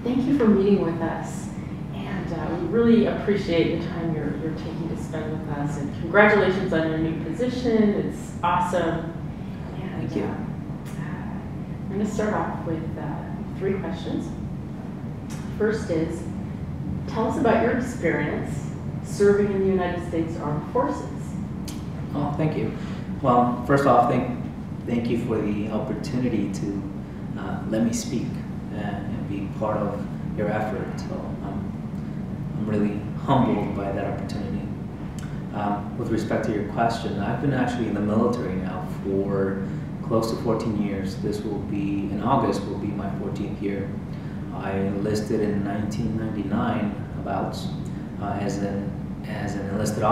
Thank you for meeting with us. And we really appreciate the time you're taking to spend with us. And congratulations on your new position. It's awesome. And, Thank you. I'm going to start off with 3 questions. First is, tell us about your experience serving in the United States Armed Forces. Oh, thank you. Well, first off, thank you for the opportunity to let me speak and be part of your effort. So I'm really humbled by that opportunity. With respect to your question, I've been actually in the military now for close to 14 years. This will be, in August, will be my 14th year. I enlisted in 1999 as an enlisted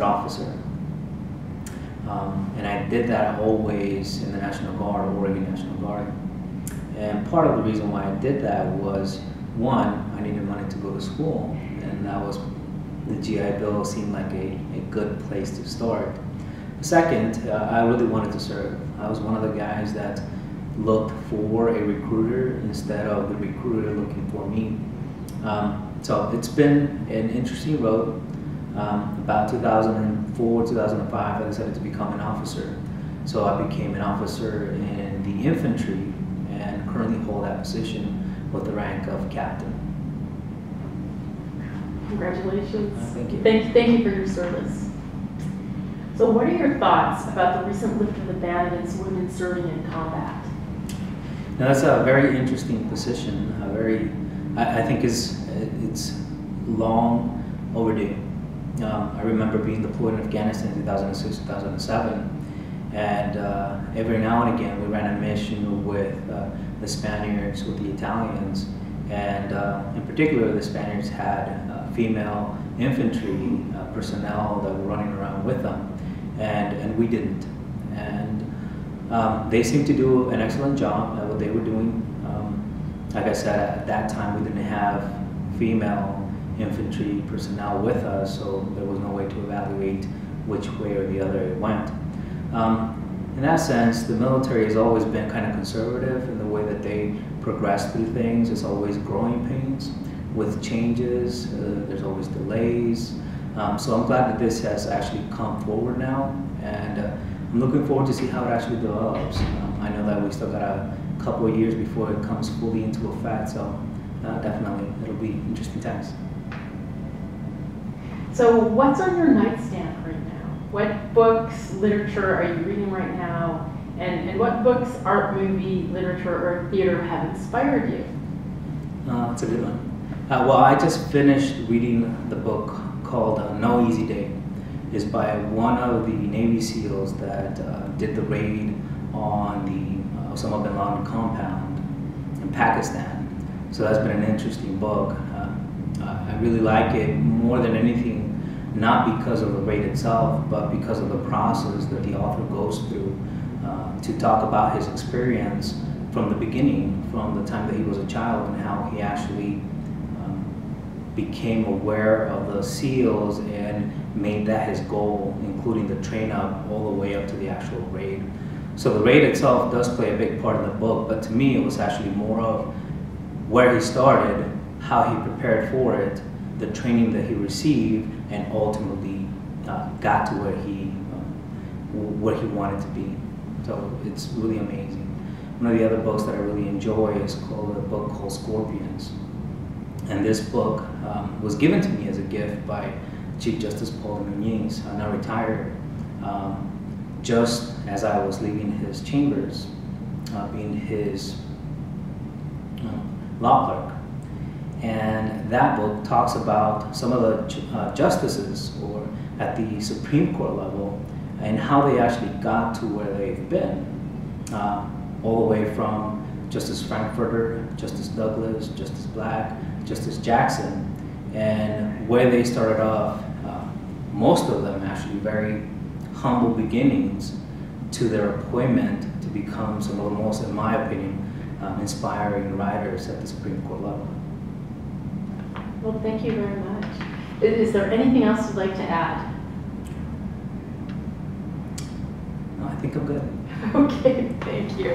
officer. And I did that always in the National Guard, Oregon National Guard. And part of the reason why I did that was, one, I needed money to go to school, and that was, the GI Bill seemed like a good place to start. Second, I really wanted to serve. I was one of the guys that looked for a recruiter instead of the recruiter looking for me. So it's been an interesting road. About 2004, 2005, I decided to become an officer. So I became an officer in the infantry and currently hold that position with the rank of captain. Congratulations. Thank you. Thank you for your service. So what are your thoughts about the recent lift of the ban against women serving in combat? Now that's a very interesting position. I think it's long overdue. I remember being deployed in Afghanistan in 2006, 2007, and every now and again we ran a mission with the Spaniards, with the Italians, and in particular the Spaniards had female infantry personnel that were running around with them, and we didn't. And they seemed to do an excellent job at what they were doing. Like I said, at that time we didn't have female infantry personnel with us, so there was no way to evaluate which way or the other it went. In that sense, the military has always been kind of conservative in the way that they progress through things. It's always growing pains with changes. There's always delays. So I'm glad that this has actually come forward now, and I'm looking forward to see how it actually develops. I know that we still got a couple of years before it comes fully into effect, so definitely it'll be interesting times. So what's on your nightstand right now? What books, literature are you reading right now? And what books, art, movie, literature, or theater have inspired you? That's a good one. Well, I just finished reading the book called No Easy Day. It's by one of the Navy SEALs that did the raid on the Osama bin Laden compound in Pakistan. So that's been an interesting book. I really like it more than anything, not because of the raid itself, but because of the process that the author goes through to talk about his experience from the beginning, from the time that he was a child, and how he actually became aware of the SEALs and made that his goal, including the train up all the way up to the actual raid. So the raid itself does play a big part in the book, but to me it was actually more of where he started, how he prepared for it, the training that he received, and ultimately got to where he wanted to be. So it's really amazing. One of the other books that I really enjoy is called a book called Scorpions. And this book was given to me as a gift by Chief Justice Paul Nunez, now retired, just as I was leaving his chambers, being his law clerk. And that book talks about some of the justices, or at the Supreme Court level, and how they actually got to where they've been, all the way from Justice Frankfurter, Justice Douglas, Justice Black, Justice Jackson, and where they started off, most of them actually very humble beginnings, to their appointment to become some of the most, in my opinion, inspiring writers at the Supreme Court level. Well, thank you very much. Is there anything else you'd like to add? No, I think I'm good. Okay, thank you.